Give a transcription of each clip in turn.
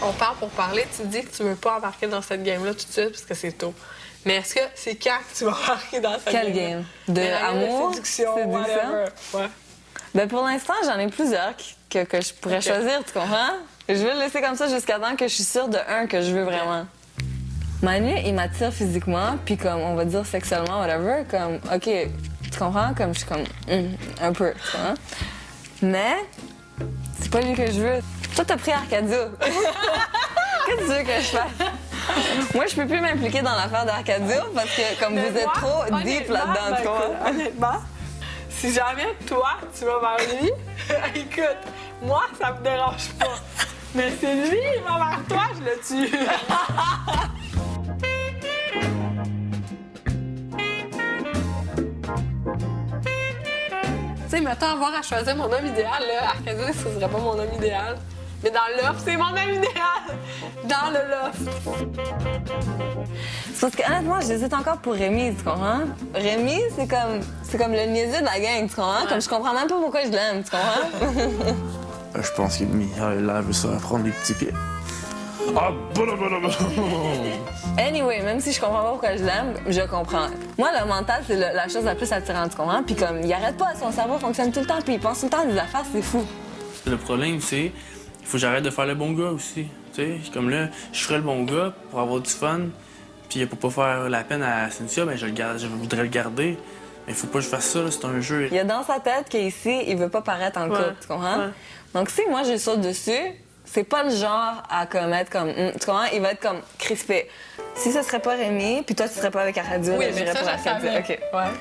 on parle pour parler, tu dis que tu veux pas embarquer dans cette game-là tout de suite parce que c'est tôt. Mais est-ce que c'est quand que tu vas embarquer dans cette game-là? Quelle game? De amour? De séduction, whatever. Ouais. Ben pour l'instant, j'en ai plusieurs que je pourrais choisir, tu comprends? Je vais le laisser comme ça jusqu'à temps que je suis sûre de un que je veux vraiment. Manu, il m'attire physiquement, puis comme, on va dire sexuellement, whatever, comme, OK, tu comprends? Comme, je suis comme, un peu, tu comprends? Mais, c'est pas lui que je veux. Toi, t'as pris Arcadio. Qu'est-ce que tu veux que je fasse? Moi, je peux plus m'impliquer dans l'affaire d'Arcadio parce que, comme vous êtes trop deep là-dedans, tu comprends? Honnêtement, si jamais toi, tu vas vers lui, écoute, moi, ça me dérange pas. Mais c'est lui, il va vers toi, je le tue. Tu sais, mettons avoir à choisir mon homme idéal, là, Arcadio, ce serait pas mon homme idéal. Mais dans le loft, c'est mon homme idéal! Dans le loft! C'est parce que, honnêtement, j'hésite encore pour Rémi, tu comprends? Rémi, c'est comme le niaiseux de la gang, tu comprends? Ouais. Comme je comprends même pas pourquoi je l'aime, tu comprends? Je pense qu'il veut ça prendre des petits pieds. Ah, Anyway, même si je comprends pas pourquoi je l'aime, je comprends. Moi, le mental, c'est la chose la plus attirante, tu comprends? Puis comme, il arrête pas, son cerveau fonctionne tout le temps, puis il pense tout le temps à des affaires, c'est fou. Le problème, c'est il faut que j'arrête de faire le bon gars aussi. Tu sais, comme là, je ferais le bon gars pour avoir du fun, puis pour pas faire la peine à Cynthia, ben je voudrais le garder. Mais il faut pas que je fasse ça, là, c'est un jeu. Il y a dans sa tête qu'ici, il veut pas paraître en couple, tu comprends? Ouais. Donc si moi, je saute dessus, c'est pas le genre à commettre comme... tu comprends? Il va être comme crispé. Si ce serait pas Rémi, puis toi, tu serais pas avec Arcadio, oui, j'irais pour Arcadio. OK. Ouais.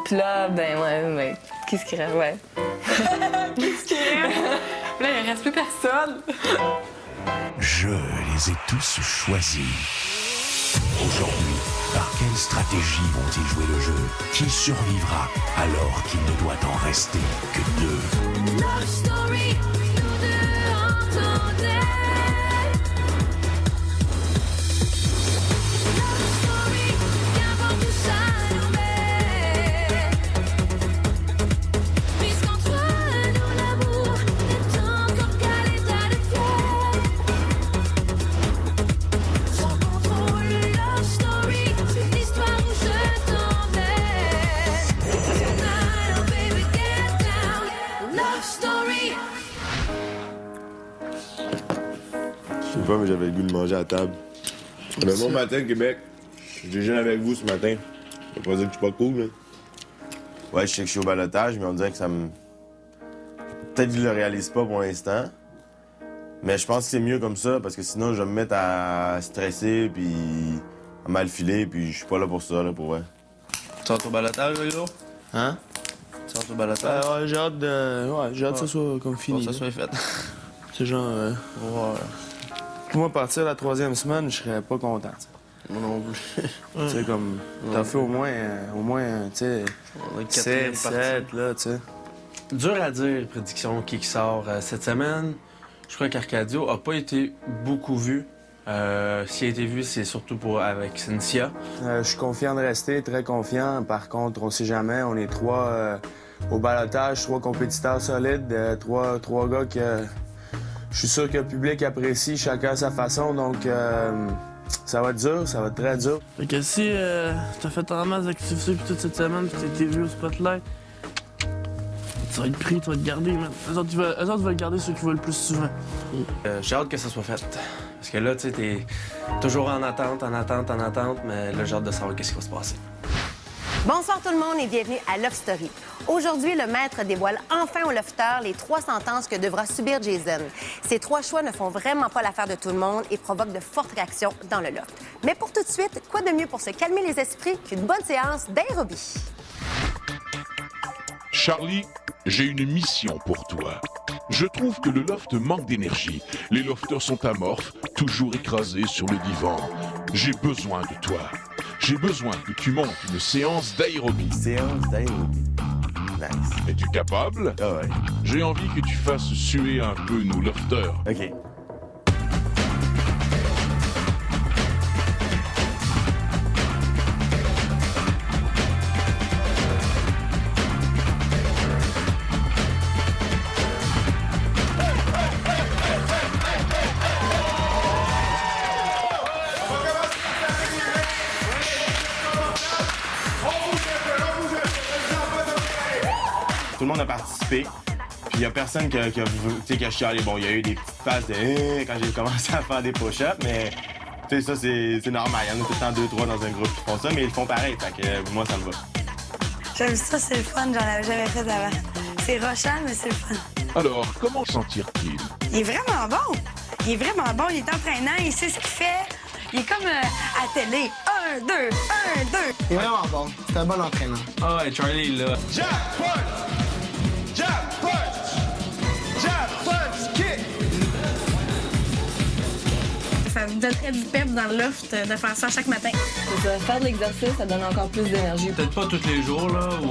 Puis là, ben ouais, mais qui ce qui reste? Ouais. Qui ce qui reste? Là, il reste plus personne. Je les ai tous choisis. Aujourd'hui, par quelle stratégie vont-ils jouer le jeu? Qui survivra alors qu'il ne doit en rester que deux? Love story, nous deux entendez. Love story, qu'importe où ça nous met. Puisqu'entre nous l'amour n'est encore qu'à l'état de fièvre. Sans contrôle, love story, c'est l'histoire où je t'emmène. Tonight, oh baby, get down. Love story. Je sais pas, mais j'avais le goût de manger à table. Mais bon matin, Québec. Je déjeune avec vous ce matin. Ça veut pas dire que je suis pas cool, là. Ouais, je sais que je suis au balotage, mais on dirait que ça me... Peut-être que je le réalise pas pour l'instant. Mais je pense que c'est mieux comme ça, parce que sinon, je vais me mettre à stresser, puis à mal filer, puis je suis pas là pour ça, là, pour vrai. Tu rentres au balotage, Vélo? Hein? Tu rentres au balotage? Ouais, j'ai hâte que ça soit comme fini. Bon, ça soit fait. C'est genre... Pour moi, partir la 3e semaine, je serais pas content. T'sais. Moi non plus. Tu sais, comme... T'as fait au moins, tu sais... 7, là, tu sais. Dur à dire, prédiction qui sort cette semaine. Je crois qu'Arcadio a pas été beaucoup vu. S'il a été vu, c'est surtout avec Cynthia. Je suis confiant de rester, très confiant. Par contre, on sait jamais. On est 3 au balotage, 3 compétiteurs solides, 3 gars que... Je suis sûr que le public apprécie, chacun à sa façon, donc ça va être dur, ça va être très dur. Fait que si t'as fait en masse d'activités puis toute cette semaine puis t'as été vu au spotlight, tu vas être pris, tu vas être gardé, man. Eux autres, veulent garder ceux qui vont le plus souvent. J'ai hâte que ça soit fait. Parce que là, tu sais, t'es toujours en attente, mais là, j'ai hâte de savoir qu'est-ce qui va se passer. Bonsoir tout le monde et bienvenue à Love Story. Aujourd'hui, le maître dévoile enfin au lofteur les 3 sentences que devra subir Jason. Ces 3 choix ne font vraiment pas l'affaire de tout le monde et provoquent de fortes réactions dans le loft. Mais pour tout de suite, quoi de mieux pour se calmer les esprits qu'une bonne séance d'aérobie? Charlie, j'ai une mission pour toi. Je trouve que le loft manque d'énergie. Les lofters sont amorphes, toujours écrasés sur le divan. J'ai besoin de toi. J'ai besoin que tu montes une séance d'aérobie. Séance d'aérobie. Nice. Es-tu capable? Ah ouais. J'ai envie que tu fasses suer un peu nos lofters. OK. le monde a participé. Puis il y a personne qui a chialé. Bon, il y a eu des petites phases de quand j'ai commencé à faire des push-ups, mais tu sais, ça, c'est normal. Il y en a tout le temps 2-3 dans un groupe qui font ça, mais ils le font pareil. Fait que moi, ça me va. J'aime ça, c'est le fun. J'en avais jamais fait avant. C'est rochant, mais c'est le fun. Alors, comment s'en tire-t-il? Il est vraiment bon. Il est vraiment bon. Il est entraînant. Il sait ce qu'il fait. Il est comme à télé. 1, 2, 1, 2. Il est vraiment bon. C'est un bon entraîneur. Ah ouais, Charlie, là. Jab, punch! Jab, punch! Jab, punch, kick! Ça me donnerait du pep dans le loft de faire ça chaque matin. C'est ça, faire de l'exercice, ça donne encore plus d'énergie. Peut-être pas tous les jours, là, ou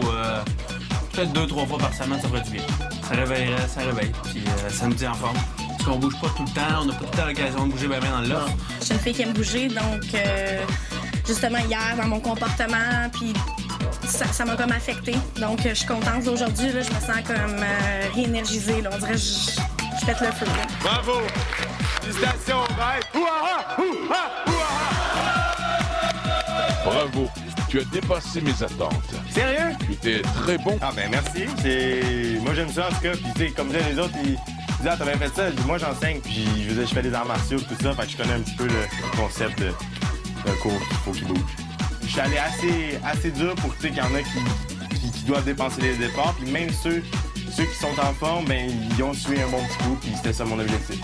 peut-être 2-3 fois par semaine, ça ferait du bien. Ça réveille, puis ça me dit en forme. Parce qu'on bouge pas tout le temps, on n'a pas tout le temps l'occasion de bouger bien dans le loft. Je suis une fille qui aime bouger, donc justement hier, dans mon comportement, puis ça m'a comme affectée. Donc je suis contente d'aujourd'hui, là, je me sens comme réénergisée. Là. On dirait que je pète le feu. Là. Bravo! Félicitations, bye! Ouaha! Ouaha! Ouaha! Bravo, tu as dépassé mes attentes. Sérieux? Tu étais très bon. Ah ben merci. Moi j'aime ça en tout cas. Puis tu sais, comme disaient les autres, ils disaient ah t'as bien fait ça. Je dis, moi j'enseigne puis je fais des arts martiaux tout ça. Fait que je connais un petit peu le concept d'un cours qu'il faut qu'il bouge. Je suis allé assez dur pour qu'il y en a qui doivent dépenser les efforts. Puis même ceux qui sont en forme, ben ils ont suivi un bon petit coup. Puis c'était ça mon objectif.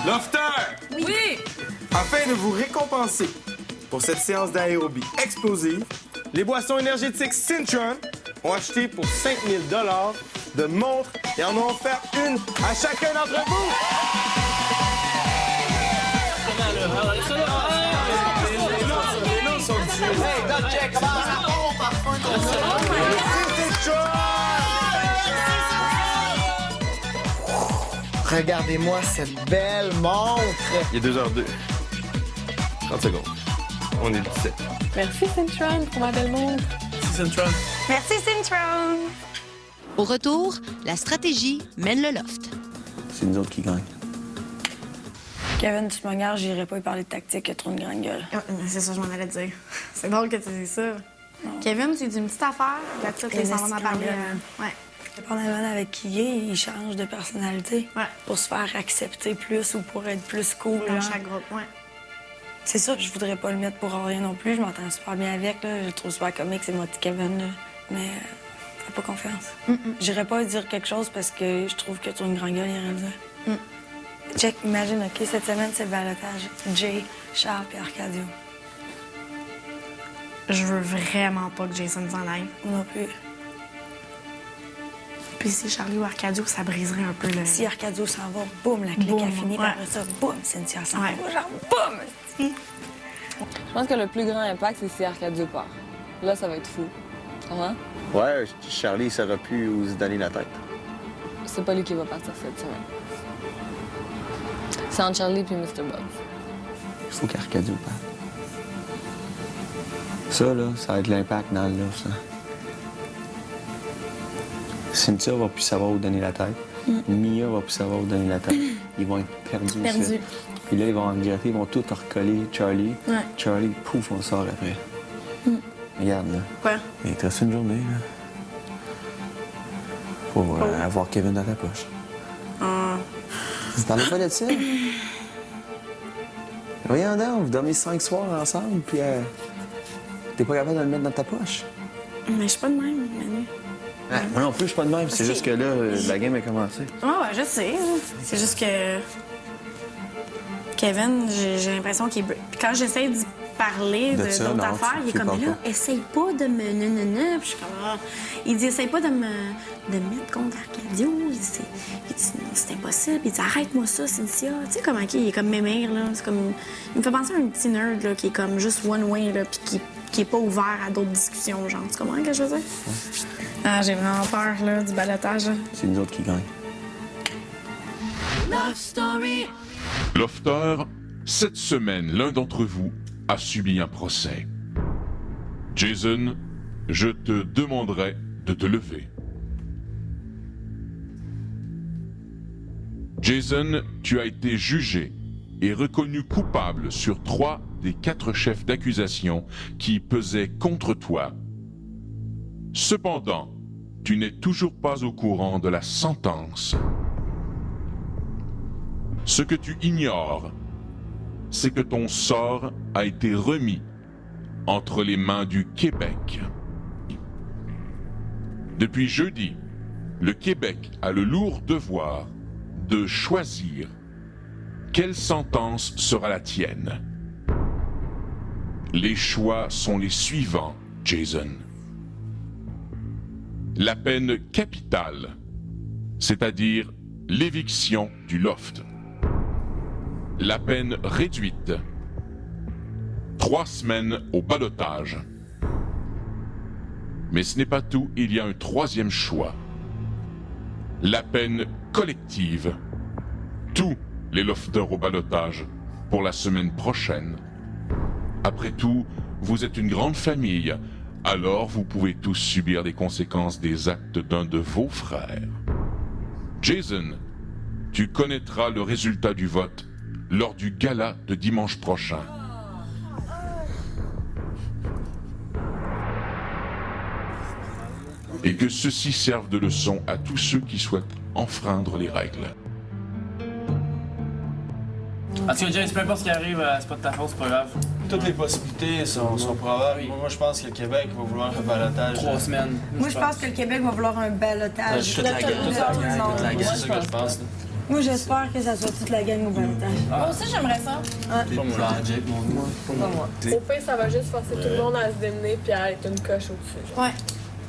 Lofter! Oui! Afin de vous récompenser pour cette séance d'aérobie explosive, les boissons énergétiques Cintron ont acheté pour 5 000 $ de montres et en ont offert une à chacun d'entre vous. Regardez-moi cette belle montre! Il est 2h02. 30 secondes. On est le 17. Merci, Centron, pour ma belle montre. C'est Central. Merci, Cintron! Au retour, la stratégie mène le loft. C'est nous autres qui gagnent. Kevin, tu me regardes, j'irai pas y parler de tactique, il a trop une grande gueule. C'est ça, je m'en allais dire. C'est drôle que tu dises ça. Kevin, tu dis une petite affaire, là-dessus, Et ils s'en vont en esti parler. grand Ouais. Dépendamment avec qui il est, il change de personnalité Ouais. pour se faire accepter plus ou pour être plus cool. Dans genre. chaque groupe, ouais. C'est sûr que je voudrais pas le mettre pour rien non plus. Je m'entends super bien avec. Là. Je le trouve super comique, c'est mon petit Kevin. Là. Mais fais pas confiance. J'irais pas dire quelque chose parce que je trouve que tu as une grande gueule, il irait le dire. Check, imagine, OK, cette semaine, c'est le balotage. Jay, Charles et Arcadio. Je veux vraiment pas que Jason s'en aille. Moi non plus. Puis si Charlie ou Arcadio, ça briserait un peu le... Si Arcadio s'en va, boum, la clique Boum, a fini. Puis ouais. après ça, boum, Cynthia s'en Ouais. va. Genre, boum! Je pense que le plus grand impact, c'est si Arcadio part. Là, ça va être fou. Comment? Ouais, Charlie, ça aurait pu vous donner la tête. C'est pas lui qui va partir cette semaine. C'est entre Charlie et Mr. Bugs. Il faut qu'Arcadio parte. Ça, là, ça va être l'impact dans le loft, ça. Cynthia va plus savoir où donner la tête. Mia va plus savoir où donner la tête. Ils vont être perdus. Perdus. ici. Puis là, ils vont regretter, ils vont tout recoller Charlie. Ouais. Charlie, pouf, on sort après. Regarde, là. Quoi? Il te reste une journée, là. Pour avoir Kevin dans ta poche. Tu parlais pas de ça? Voyons donc, vous dormez 5 soirs ensemble, puis t'es pas capable de le mettre dans ta poche. Mais je suis pas de même, Manu. Moi non plus, je suis pas de même. C'est juste que là, la game a commencé. Ouais, je sais. C'est juste que... Kevin, j'ai l'impression qu'il... Quand j'essaie d'y parler De ça, d'autres non, affaires, il est tu comme, parles mais là, pas. essaye pas de me... Puis je suis comme... Ah. Il dit, essaye pas de me mettre contre Arcadio. Il dit, non, c'est impossible. Il dit, arrête-moi ça, Cynthia. Tu sais comment il est comme mémère, là. C'est comme... Il me fait penser à un petit nerd, là, qui est comme juste one way, là, puis qui est pas ouvert à d'autres discussions, genre. Tu comprends ce que je veux dire? Ah, j'ai vraiment peur, là, du balotage, là. C'est nous autres qui gagnent. Love Story. Lofter, cette semaine, l'un d'entre vous a subi un procès. Jason, je te demanderai de te lever. Jason, tu as été jugé et reconnu coupable sur 3 des 4 chefs d'accusation qui pesaient contre toi. Cependant, tu n'es toujours pas au courant de la sentence. Ce que tu ignores, c'est que ton sort a été remis entre les mains du Québec. Depuis jeudi, le Québec a le lourd devoir de choisir quelle sentence sera la tienne. Les choix sont les suivants, Jason. La peine capitale, c'est-à-dire l'éviction du loft. La peine réduite, 3 semaines au ballottage. Mais ce n'est pas tout, il y a un 3e choix. La peine collective. Tous les lofters au ballottage pour la semaine prochaine. Après tout, vous êtes une grande famille, alors vous pouvez tous subir les conséquences des actes d'un de vos frères. Jason, tu connaîtras le résultat du vote lors du gala de dimanche prochain. Et que ceci serve de leçon à tous ceux qui souhaitent enfreindre les règles. En tout cas, James, peu importe ce qui arrive, c'est pas de ta faute, c'est pas grave. Toutes les possibilités sont probables. Moi, je pense que le Québec va vouloir un ballottage. 3 semaines. Moi, je pense que le Québec va vouloir un ballottage. Toute la gang, Tout le monde. c'est ça que je pense. Moi, j'espère que ça soit toute la gang au ballottage. Moi aussi, j'aimerais ça. Pas moi. Au pire, ça va juste forcer tout le monde à se démener puis à être une coche au-dessus. Ouais.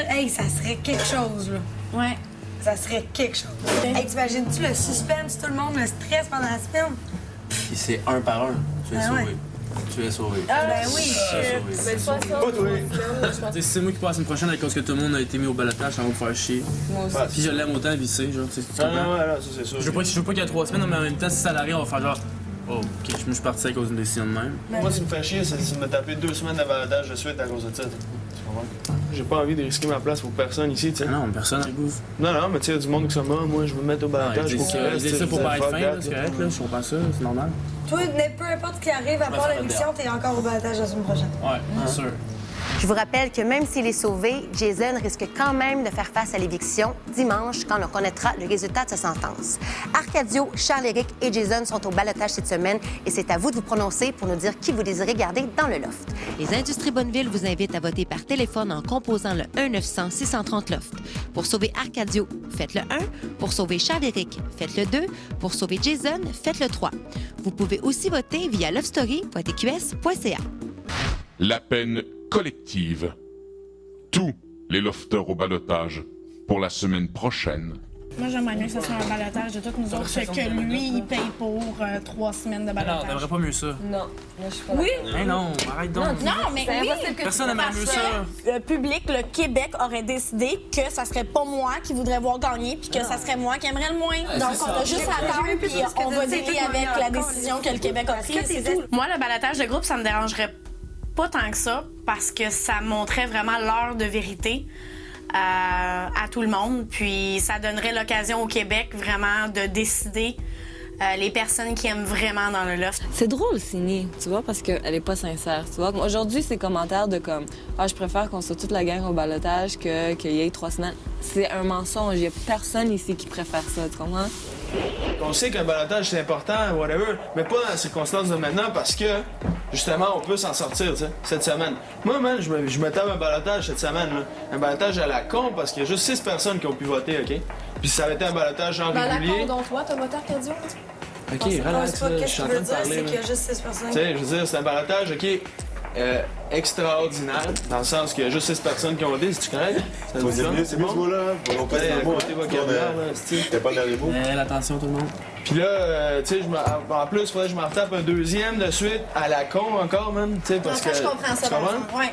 Hey, ça serait quelque chose, là. Ouais. Ça serait quelque chose. Hey, t'imagines-tu le suspense, tout le monde, le stress pendant la semaine? Puis c'est un par un. Tu es Ah ouais. sauvé. Tu es sauvé. Ben oui. Mais 60 Pas toi. je pense Si c'est moi qui passe la semaine prochaine à cause que tout le monde a été mis au ballottage, ça va me faire chier. Moi aussi. Puis je l'aime autant, puis c'est genre, tu comprends? Non, ça c'est sûr. Je veux pas qu'il y ait 3 semaines, mais en même temps, si ça l'arrive, on va faire genre, oh, ok, je me suis parti à cause d'une décision de même. Moi, ce qui me fait chier, c'est de me taper 2 semaines de ballottage de suite à cause de ça. Tu comprends? J'ai pas envie de risquer ma place pour personne ici, tu sais. Ah non, personne n'a goût. Non, mais tu sais, du monde qui sont morts, moi, je veux me mettre au ballottage pour qu'il reste. C'est ça pour pas être fuck fin, that, là, c'est correct, là, je comprends ça, c'est normal. Toi, peu importe ce qui arrive, à part l'élection, t'es encore au ballottage la semaine prochaine. Ouais, bien sûr. Je vous rappelle que même s'il est sauvé, Jason risque quand même de faire face à l'éviction dimanche quand on connaîtra le résultat de sa sentence. Arcadio, Charles-Éric et Jason sont au ballottage cette semaine et c'est à vous de vous prononcer pour nous dire qui vous désirez garder dans le loft. Les Industries Bonneville vous invitent à voter par téléphone en composant le 1-900-630-LOFT. Pour sauver Arcadio, faites le 1. Pour sauver Charles-Éric, faites le 2. Pour sauver Jason, faites le 3. Vous pouvez aussi voter via lovestory.tqs.ca. La peine collective. Tous les lofters au ballottage pour la semaine prochaine. Moi, j'aimerais mieux que ce soit un ballottage de toutes nous autres, que lui, il paye pour 3 semaines de Non, ballottage. t'aimerais pas mieux ça. Non, moi, je suis pas Oui? Hey non, arrête donc. Non, mais oui! Personne n'aimerait mieux ça. Le public, le Québec aurait décidé que ça serait pas moi qui voudrais voir gagner puis que ça serait moi qui aimerais le moins. Donc, on a juste à attendre puis on va dealer avec la décision que le Québec a prise, c'est tout. Moi, le ballottage de groupe, ça me dérangerait pas tant que ça parce que ça montrait vraiment l'heure de vérité à tout le monde. Puis ça donnerait l'occasion au Québec vraiment de décider les personnes qui aiment vraiment dans le loft. C'est drôle, Sini, tu vois, parce qu'elle est pas sincère, tu vois. Aujourd'hui, ces commentaires de comme « Ah, je préfère qu'on soit toute la gang au ballottage qu'il y ait 3 semaines », c'est un mensonge. Il y a personne ici qui préfère ça, tu comprends? On sait qu'un ballottage, c'est important, whatever, mais pas dans les circonstances de maintenant parce que, justement, on peut s'en sortir, tu sais, cette semaine. Moi, man, je me tape un ballottage cette semaine, là. Un ballottage à la con parce qu'il y a juste 6 personnes qui ont pu voter, OK? Puis ça avait été un ballottage en régulier. donc toi, t'as voté Arcadio? OK, relax, là, je suis en train de parler, c'est là. qu'il y a juste 6 personnes. Tu sais, je veux dire, c'est un ballottage, OK, extraordinaire, dans le sens qu'il y a juste 6 personnes qui ont voté, c'est-tu correct? C'est mieux ce mot-là. On passe le mot. Côté vocabulaire, là, c'est-tu? T'es pas dans les mots. Attention tout le monde. Puis là, tu sais, en plus, il faudrait que je me retape un deuxième de suite à la con encore, man, tu sais, parce que... je comprends ça, tu comprends? Ouais.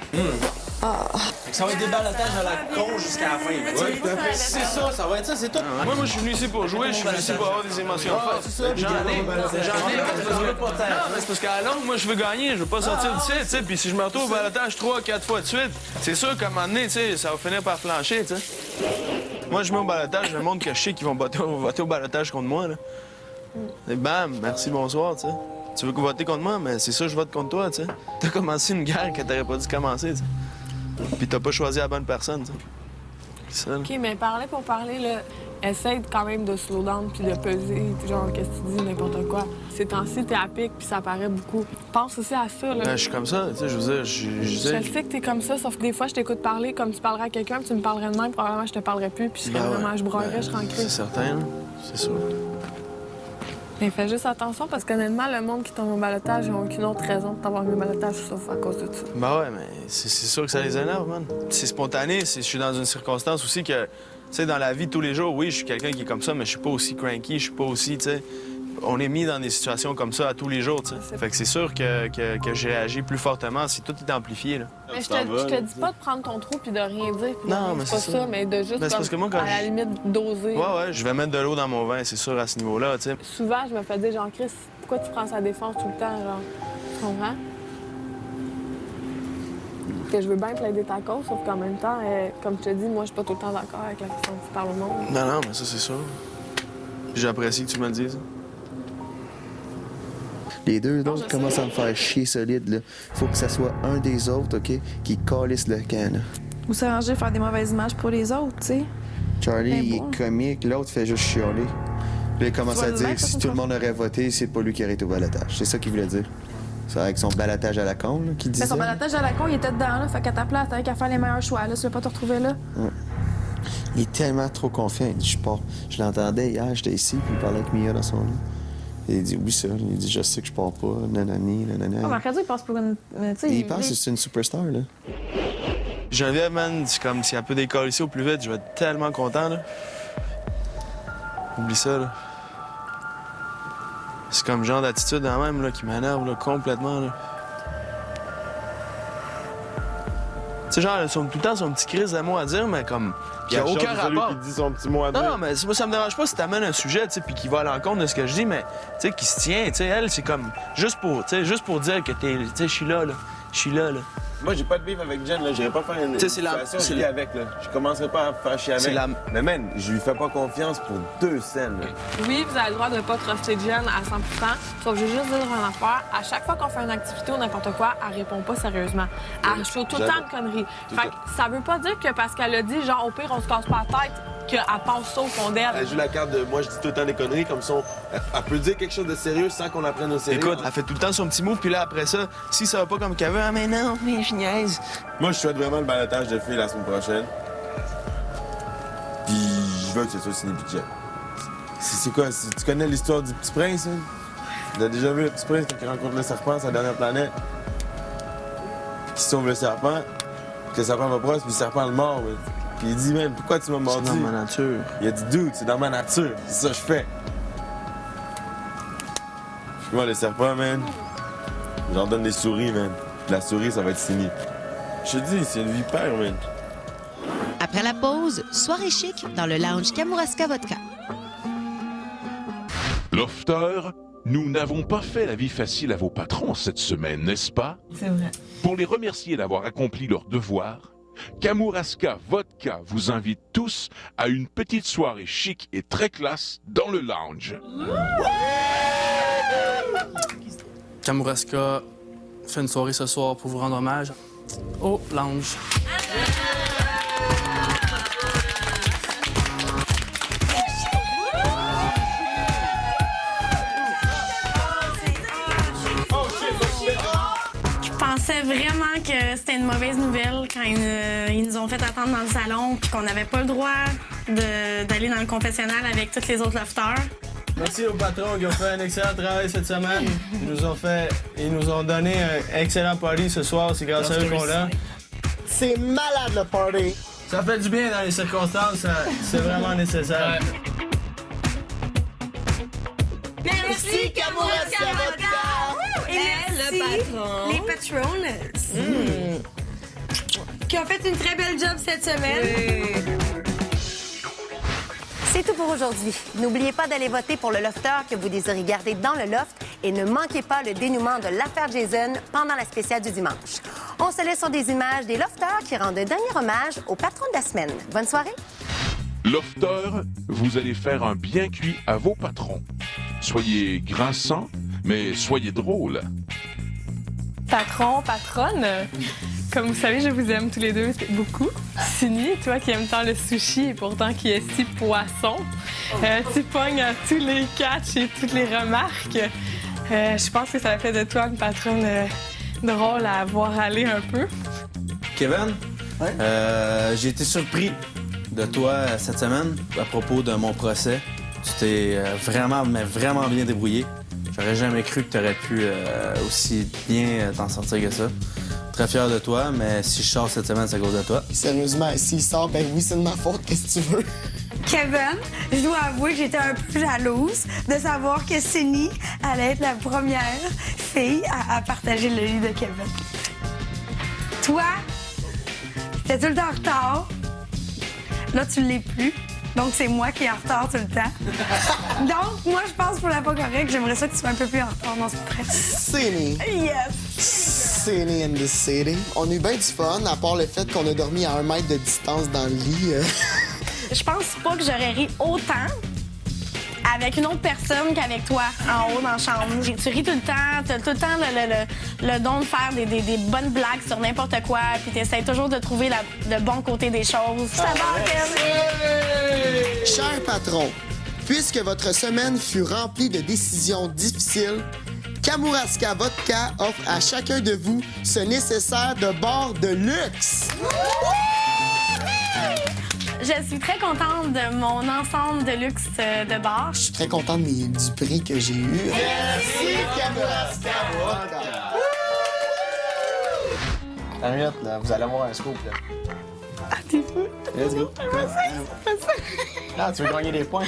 Ça va être des ballottages à la con jusqu'à la fin. Ouais, tout à fait. C'est ça va être ça, c'est tout. Moi, je suis venu ici pour jouer, je suis venu ici pour avoir des émotions fortes. J'en ai. Non, mais c'est parce qu'à la longue, moi, je veux gagner, je veux pas sortir d'ici, tu sais. Puis si je me retrouve au ballottage 3-4 fois de suite, c'est sûr qu'à un moment donné, tu sais, ça va finir par flancher, tu sais. Moi, je mets au ballottage le monde que je sais qui vont voter au ballottage contre moi, là. Et bam, merci, bonsoir, tu sais. Tu veux voter contre moi? Mais c'est sûr, je vote contre toi, tu sais. T'as commencé une guerre que t'aurais pas dû commencer, tu sais. Puis t'as pas choisi la bonne personne, tu sais. C'est ça, là. OK, mais parler pour parler, là, essaye quand même de slow down puis de peser, genre, qu'est-ce que tu dis, n'importe quoi. Ces temps-ci, t'es à pic puis ça paraît beaucoup. Pense aussi à ça, là. Ben, je suis comme ça, tu sais, je veux dire, Je sais que t'es comme ça, sauf que des fois, je t'écoute parler comme tu parlerais à quelqu'un, puis tu me parlerais de même, probablement, je te parlerais plus, puis je serais vraiment, je broyerais, je serais en crise. C'est certain, là. C'est sûr. Mais fais juste attention, parce qu'honnêtement, le monde qui tombe au balotage, ils n'ont aucune autre raison de t'avoir mis au balotage, sauf à cause de ça. Ben ouais, mais c'est sûr que ça les énerve, man. C'est spontané, je suis dans une circonstance aussi que, tu sais, dans la vie de tous les jours, oui, je suis quelqu'un qui est comme ça, mais je suis pas aussi cranky, je suis pas aussi, tu sais... On est mis dans des situations comme ça à tous les jours, tu sais. Fait que c'est sûr que j'ai réagi plus fortement si tout est amplifié, là. Mais je te dis pas de prendre ton trou puis de rien dire. Puis Non, de- mais c'est pas c'est ça, ça. mais de juste, Ben, c'est parce que moi, quand à la limite, doser. Ouais, je vais mettre de l'eau dans mon vin, c'est sûr, à ce niveau-là, tu sais. Souvent, je me fais dire, genre, Chris, pourquoi tu prends sa défense tout le temps, genre? Tu comprends? Que je veux bien plaider ta cause, sauf qu'en même temps, comme je te dis, moi, je suis pas tout le temps d'accord avec la façon dont tu parles au monde. Non, mais ça, c'est sûr. J'apprécie que tu me le dises. Les deux autres commencent à me faire chier solide, là. Faut que ça soit un des autres, OK, qui calisse le camp, là. Ou s'arranger, faire des mauvaises images pour les autres, tu sais. Charlie, Ben il bon. est comique, l'autre fait juste chialer. Puis là, il commence Tu à vas dire bien, que si ça, tout le ça? monde aurait voté, c'est pas lui qui aurait été au balotage. C'est ça qu'il voulait dire. C'est avec son balotage à la con, là, qu'il Mais disait. son balotage à la con, il était dedans, là. Fait qu'à ta place, t'avais qu'à faire les meilleurs choix, là. Tu veux pas te retrouver là? Ouais. Il est tellement trop confiant. Il dit, je pars. Je l'entendais hier, j'étais ici, puis il parlait avec Mia dans son lit. Et il dit, oui, ça. Il dit, je sais que je pars pas, nanani, nanana. Ah, Marc-André, il passe pour une. Tu sais, Il pense que c'est une superstar, là. Geneviève, man, c'est comme si elle peut décoller ici au plus vite, je vais être tellement content, là. Oublie ça, là. C'est comme le genre d'attitude quand même, là, qui m'énerve, là, complètement, là. Tu sais, genre, tout le temps, son petit crise de mots à dire, mais comme, qui a aucun rapport. qui dit son petit mot à dire. Non, mais moi, ça me dérange pas si t'amènes un sujet, tu sais, puis qui va à l'encontre de ce que je dis, mais, tu sais, qui se tient, tu sais, elle, c'est comme, juste pour dire que t'es, tu sais, je suis là. Moi, j'ai pas de beef avec Jen, là. J'irai pas faire une Tu sais, c'est la- situation c'est chier la- avec, là. Je commencerai pas à faire chier avec. C'est la- Mais man, je lui fais pas confiance pour 2 scènes, là. Oui, vous avez le droit de ne pas truster Jen à 100 sauf que je veux juste dire une affaire. À chaque fois qu'on fait une activité ou n'importe quoi, elle répond pas sérieusement. Elle fait tout le temps de conneries. Fait que ça veut pas dire que parce qu'elle a dit, genre, au pire, on se casse pas la tête, qu'elle pense ça au fond d'elle. Elle joue la carte de moi, je dis tout le temps des conneries, comme ça, elle peut dire quelque chose de sérieux sans qu'on la prenne au sérieux. Écoute, elle fait tout le temps son petit mot, puis là, après ça, si ça va pas comme qu'elle veut, ah, mais non, mais je niaise. Moi, je souhaite vraiment le balotage de filles la semaine prochaine. Puis je veux que ce soit signé budget. C'est quoi? Tu connais l'histoire du Petit Prince, hein? Tu as déjà vu le Petit Prince quand il rencontre le serpent sur la dernière planète? Puis qu'il sauve le serpent, puis que le serpent va proche, puis le serpent le mord, ouais. Puis il dit, même, pourquoi tu m'as mordu? C'est dans ma nature. Il a dit, dude, c'est dans ma nature. C'est ça que je fais. Puis moi, le serpent, man, j'en donne des souris, man. Puis la souris, ça va être signé. Je te dis, c'est une vipère, man. Après la pause, soirée chic dans le lounge Kamouraska Vodka. Lofter, nous n'avons pas fait la vie facile à vos patrons cette semaine, n'est-ce pas? C'est vrai. Pour les remercier d'avoir accompli leur devoir, Kamouraska Vodka vous invite tous à une petite soirée chic et très classe dans le lounge. Kamouraska fait une soirée ce soir pour vous rendre hommage au lounge. Je pensais vraiment que c'était une mauvaise nouvelle quand ils nous ont fait attendre dans le salon puis qu'on n'avait pas le droit d'aller dans le confessionnal avec tous les autres lofters. Merci aux patrons qui ont fait un excellent travail cette semaine. Ils nous ont donné un excellent party ce soir. C'est grâce à eux qu'on l'a. C'est malade le party! Ça fait du bien dans les circonstances. C'est vraiment nécessaire. Merci, Kamouraska Vodka! Et merci, les patrons qui ont fait une très belle job cette semaine. C'est tout pour aujourd'hui. N'oubliez pas d'aller voter pour le lofter que vous désirez garder dans le loft et ne manquez pas le dénouement de l'affaire Jason pendant la spéciale du dimanche. On se laisse sur des images des lofters qui rendent un dernier hommage au patron de la semaine. Bonne soirée. Lofter, vous allez faire un bien cuit à vos patrons. Soyez grinçants, mais soyez drôle. Patron, patronne, comme vous savez, je vous aime tous les deux beaucoup. Cindy, toi qui aimes tant le sushi et pourtant qui est si poisson, tu pognes à tous les catchs et toutes les remarques. Je pense que ça fait de toi une patronne drôle à voir aller un peu. Kevin, j'ai été surpris de toi cette semaine à propos de mon procès. Tu t'es vraiment bien débrouillé. J'aurais jamais cru que tu aurais pu aussi bien t'en sortir que ça. Très fier de toi, mais si je sors cette semaine, c'est à cause de toi. Sérieusement, s'il sort, ben oui, c'est de ma faute. Qu'est-ce que tu veux? Kevin, je dois avouer que j'étais un peu jalouse de savoir que Cindy allait être la première fille à partager le lit de Kevin. Toi, t'étais tout le temps en retard. Là, tu l'es plus. Donc, c'est moi qui est en retard tout le temps. Donc, moi, je pense pour la pas correcte, j'aimerais ça que tu sois un peu plus en retard dans ce prêt. Cindy. Yes! Cindy in the city. On a eu bien du fun, à part le fait qu'on a dormi à 1 mètre de distance dans le lit. Je pense pas que j'aurais ri autant avec une autre personne qu'avec toi en haut dans la chambre. Tu ris tout le temps, t'as tout le temps le don de faire des bonnes blagues sur n'importe quoi, puis t'essaies toujours de trouver le bon côté des choses. Ça va, Kevin? Cher patron, puisque votre semaine fut remplie de décisions difficiles, Kamouraska Vodka offre à chacun de vous ce nécessaire de bar de luxe. Je suis très contente de mon ensemble de luxe de bar. Je suis très contente du prix que j'ai eu. Merci, Kamouraska Vodka! La minute, là, vous allez avoir un scoop, là. Ah, t'es fou? Let's go. Ah, tu veux gagner des points?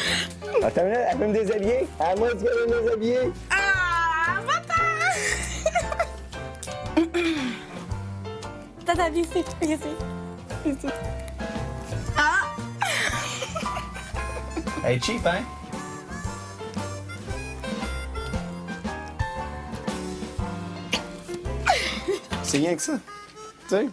Attends une minute, elle veut me déshabiller. À moi, tu veux me déshabiller. Ah, va-t'en! T'as ici, ici. Ah! Elle est cheap, hein? C'est rien que ça. Tu sais?